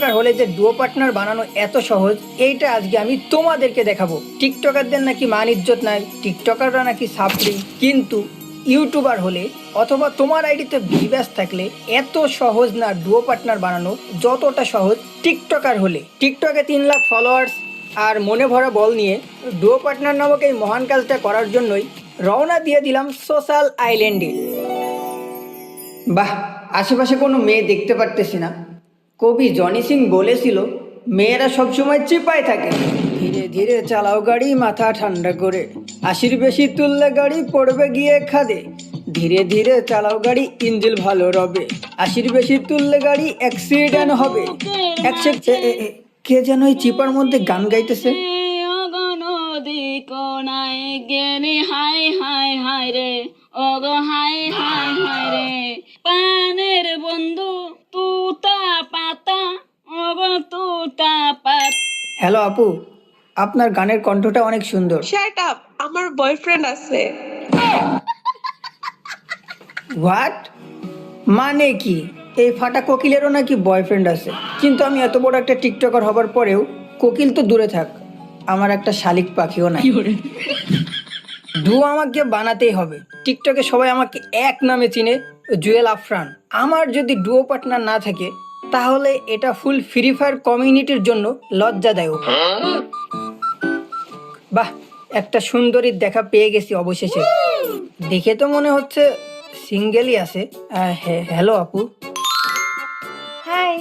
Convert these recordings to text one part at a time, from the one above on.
TikToker হলে যে duo partner বানানো এত সহজ, এইটা আজকে আমি তোমাদেরকে দেখাবো। টিকটকারদের নাকি মান ইজ্জত নাই, টিকটকাররা নাকি সাপড়ি, কিন্তু ইউটিউবার হলে অথবা তোমার আইডিতে ভিউয়ার্স থাকলে এত সহজ না ডুও পার্টনার বানানো যতটা সহজ টিকটকার হলে। টিকটকে 3 লাখ ফলোয়ার্স আর মনে ভরা বল নিয়ে ডুও পার্টনার নামক এই মহান কাজটা করার জন্যই রওনা দিয়ে দিলাম সোশ্যাল আইল্যান্ডে। বাহ, আশেপাশে কোনো মেয়ে দেখতে পারতেছি না। কবি জনি সিং বলেছিল, মেয়েরা সবসময় চিপায় থাকে। ধীরে ধীরে চালাও গাড়ি মাথা ঠান্ডা করে, 80 বেশি তুললে গাড়ি পড়বে গিয়ে খাদে। ধীরে ধীরে চালাও গাড়ি ইঞ্জিল ভালো রবে, 80 বেশি তুললে গাড়ি অ্যাক্সিডেন্ট হবে। কে যেন এই চিপার মধ্যে গান গাইতেছে। পানের বন্ধু তুতা পাতা তুতা পাত। হ্যালো আপু, আপনার গানের কণ্ঠটা অনেক সুন্দর। শাট আপ, আমার বয়ফ্রেন্ড আছে। হোয়াট? মানে কি? এই ফাটা কোকিলেরও নাকি বয়ফ্রেন্ড আছে? কিন্তু আমি এত বড় একটা টিকটকার হবার পরেও কোকিল তো দূরে থাক, আমার একটা শালিক পাখিও নাই। ডুও আমাকে বানাতেই হবে। টিকটকে সবাই আমাকে এক নামে চিনে, জুয়েল আফরান। আমার যদি ডুও পার্টনার না থাকে তাহলে এটা ফুল ফ্রি ফায়ার কমিউনিটির জন্য লজ্জাদায়ক। বাহ, একটা সুন্দরীর দেখা পেয়ে গেছি অবশেষে। দেখে তো মনে হচ্ছে সিঙ্গেলই আছে। হ্যালো আপু। হাই,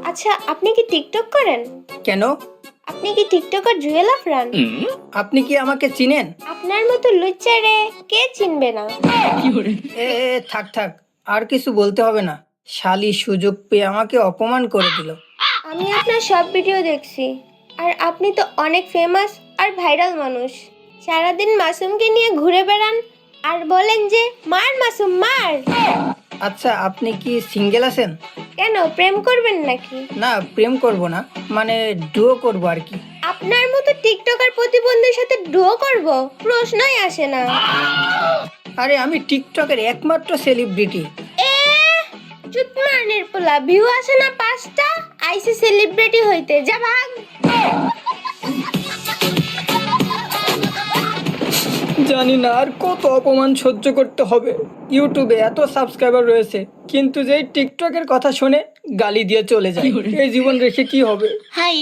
আচ্ছা আপনি কি টিকটক করেন? কেন? আপনি কি টিকটকার জুয়েল আফরান? আপনি কি আমাকে চিনেন? আপনার মতো লুচ্চারে কে চিনবে না? থাক থাক, আর কিছু বলতে হবে না। শালি সুযোগ পেয়ে আমাকে অপমান করে দিল। আমি আপনার সব ভিডিও দেখছি, আর আপনি তো অনেক ফেমাস আর ভাইরাল মানুষ। সারাদিন মাসুমকে নিয়ে ঘুরে বেড়ান আর বলেন যে মার মাসুম মার। আচ্ছা, আপনি কি সিঙ্গেল আছেন? কেন, প্রেম করবেন নাকি? না, প্রেম করব না, মানে ডুও করব আর কি। আপনার মতো টিকটকার প্রতিবন্ধীর সাথে ডুও করব প্রশ্নই আসে না। আরে আমি টিকটকের একমাত্র সেলিব্রিটি। চুতমানের পোলা, ভিউ আসে না 5টা, আইসি সেলিব্রিটি হইতে, যা ভাগ। জানি না আর কত অপমান সহ্য করতে হবে। ইউটিউবে এত সাবস্ক্রাইবার রয়েছে, কিন্তু যেই টিকটকের কথা শুনে গালি দিয়ে চলে যায়। এই জীবন রেখে কি হবে? হাই,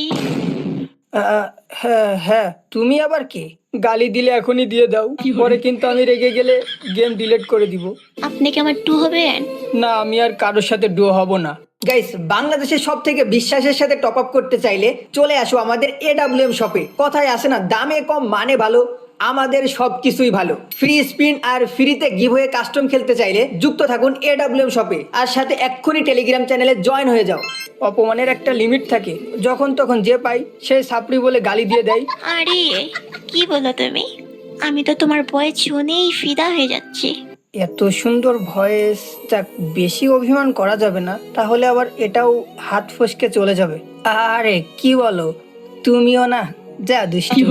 হ্যাঁ হ্যাঁ, তুমি আবার কে? গালি দিলে এখনই দিয়ে দাও, পরে কিন্তু আমি রেগে গেলে গেম ডিলিট করে দিব। আপনি কি আমার টু হবেন? না, আমি আর কারোর সাথে ডুও হব না। গাইস, বাংলাদেশের সব থেকে বিশ্বাসের সাথে টপ আপ করতে চাইলে চলে আসো আমাদের AWM শপে। কথায় আসে না, দামে কম মানে ভালো, আমাদের সব কিছুই ভালো। ফ্রি স্পিন আর ফ্রিতে গিভওয়ে কাস্টম খেলতে চাইলে যুক্ত থাকুন AWM শপে, আর সাথে এক্ষুনি টেলিগ্রাম চ্যানেলে জয়েন হয়ে যাও। অপমানের একটা লিমিট থাকে, যখন তখন যে পাই সেই সাপড়ি বলে গালি দিয়ে দেয়। আরে কি বলো তুমি? আমি তো তোমার ভয়েস শুনেই ফিদা হয়ে যাচ্ছি। এত সুন্দর ভয়েস, যাক, বেশি অভিমান করা যাবে না, তাহলে আবার এটাও হাত ফসকে চলে যাবে। আরে কি বলো, তুমিও না, যা দুষ্টি।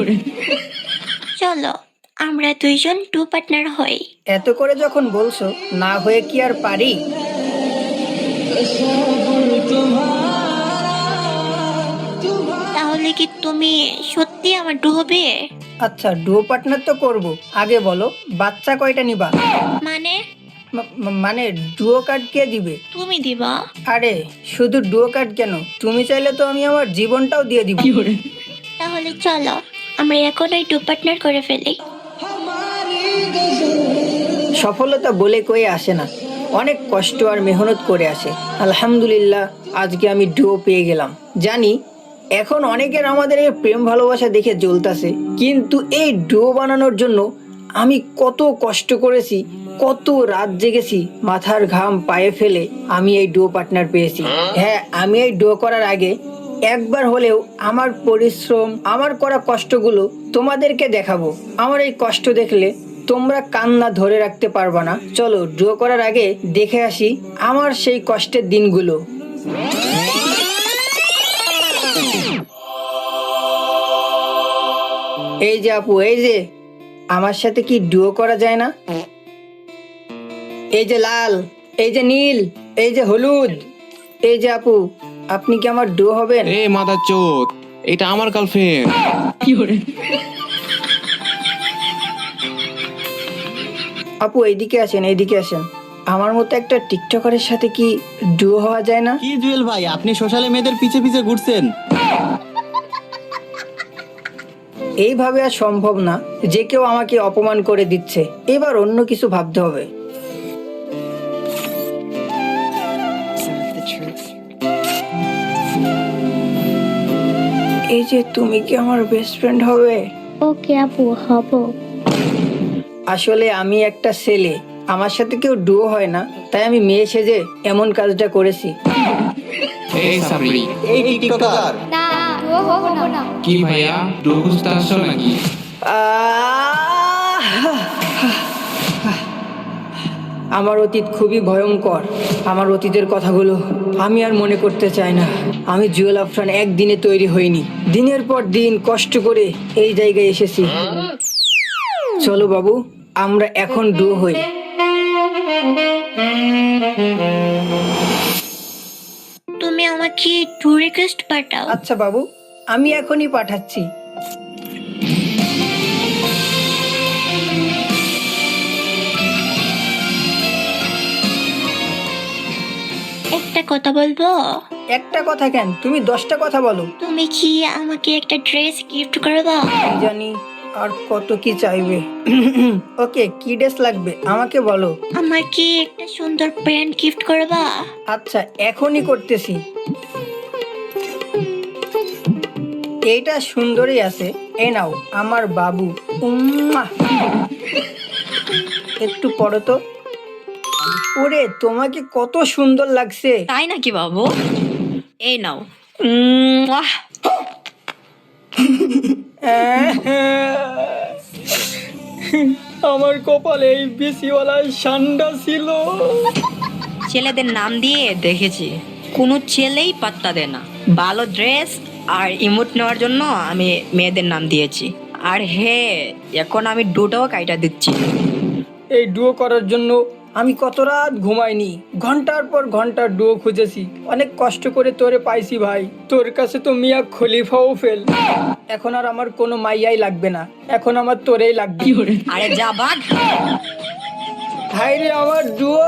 চলো আমরা দুইজন টু পার্টনার হই। এত করে যখন বলছো, না হয়ে কি আর পারি? তাহলে কি তুমি সত্যি আমার টু হবে? আচ্ছা, ডুও পার্টনার তো করব, আগে বলো বাচ্চা কয়টা নিবা? মানে মানে ডুও কার্ড কে দিবে? তুমি দিবা? আরে শুধু ডুও কার্ড কেন, তুমি চাইলে তো আমি আমার জীবনটাও দিয়ে দিব। তাহলে চলো আমরা এখনই টু পার্টনার করে ফেলি। সফলতা বলে কয়ে আসে না, অনেক কষ্ট আর মেহনত করে আসে। আলহামদুলিল্লাহ, আজকে আমি ডুও পেয়ে গেলাম। জানি এখন অনেকের আমাদের এই প্রেম ভালোবাসা দেখে জ্বলতাছে, কিন্তু এই ডুও বানানোর জন্য আমি কত কষ্ট করেছি, কত রাত জেগেছি, মাথার ঘাম পায়ে ফেলে আমি এই ডুও পার্টনার পেয়েছি। হ্যাঁ, আমি এই ডুও করার আগে একবার হলেও আমার পরিশ্রম, আমার করা কষ্টগুলো তোমাদেরকে দেখাবো। আমার এই কষ্ট দেখলে তোমরা কান্না ধরে রাখতে পারবা না। চলো ড্র করার আগে দেখে আসি আমার সেই কষ্টের দিনগুলো। এই যে আপু, এই যে আমার সাথে কি ডুও করা যায় না? এই যে লাল, এই যে নীল, এই যে হলুদ, এই যে আপু আপনি কি আমার ডুও হবেন? এ মাদার চোদ, এটা আমার গার্লফ্রেন্ড। আপু এইদিকে আসেন, এইদিকে আসেন। আমার মতো একটা টিকটকারের সাথে কি ডুও হওয়া যায় না? কি জুয়েল ভাই, আপনি সোশ্যালে মেয়েদের পিছে পিছে ঘুরছেন? এইভাবে আর সম্ভব না, যে কেউ আমাকে অপমান করে দিচ্ছে। এবার অন্য কিছু ভাবতে হবে। এই যে তুমি কি আমার বেস্ট ফ্রেন্ড হবে? ওকে আপু, হব। আসলে আমি একটা ছেলে, আমার সাথে কেউ ডুও হয় না, তাই আমি মেয়ে সেজে এমন কাজটা করেছি। এই সাবরি, এই টিকটকার। না, ডুও হবো না। কি ভাইয়া ডুও খুঁজতে আসছো নাকি? আমার অতীত খুবই ভয়ঙ্কর। আমার অতীতের কথাগুলো আমি আর মনে করতে চাই না। আমি জুয়েল আফরান একদিনে তৈরি হইনি, দিনের পর দিন কষ্ট করে এই জায়গায় এসেছি। চলো বাবু, আমরা এখন ডুও হই। তুমি আমাকে টু রিকোয়েস্ট পাঠাও। আচ্ছা বাবু, আমি এখনই পাঠাচ্ছি। একটা কথা বলবো? একটা কথা কেন, তুমি 10টা কথা বলো। তুমি কি আমাকে একটা ড্রেস গিফট করবা? কি জানি আর কত কি চাইবে। ওকে, কি ড্রেস লাগবে আমাকে বলো। আমাকে একটা সুন্দর প্যান্ট গিফট করবা? আচ্ছা, এখনই করতেছি। এইটা সুন্দরই আছে, এই নাও আমার বাবু। উম্মা। একটু পড়ো তো। ওরে, তোমাকে কত সুন্দর লাগছে। তাই নাকি বাবু? এই নাও। আহ, আমার কপালে এই বেশিওয়ালা সান্ডা ছিল। ছেলেদের নাম দিয়ে দেখেছি, কোনো ছেলেই পাত্তা দেয় না। ভালো ড্রেস আর ইমোট নেওয়ার জন্য আমি মেয়েদের নাম দিয়েছি। আর হে, এখন আমি দুটাও কাইটা দিচ্ছি। এই ডুও করার জন্য আমি কত রাত ঘুমাইনি, ঘন্টার পর ঘন্টা ডুও খুঁজেছি। অনেক কষ্ট করে তোরে পাইছি ভাই। তোর কাছে তো মিয়া খলিফাও ফেল। এখন আর আমার কোনো মাইয়াই লাগবে না, এখন আমার তোরেই লাগবে। আরে যা ভাগ। হাই রে আমার ডুও।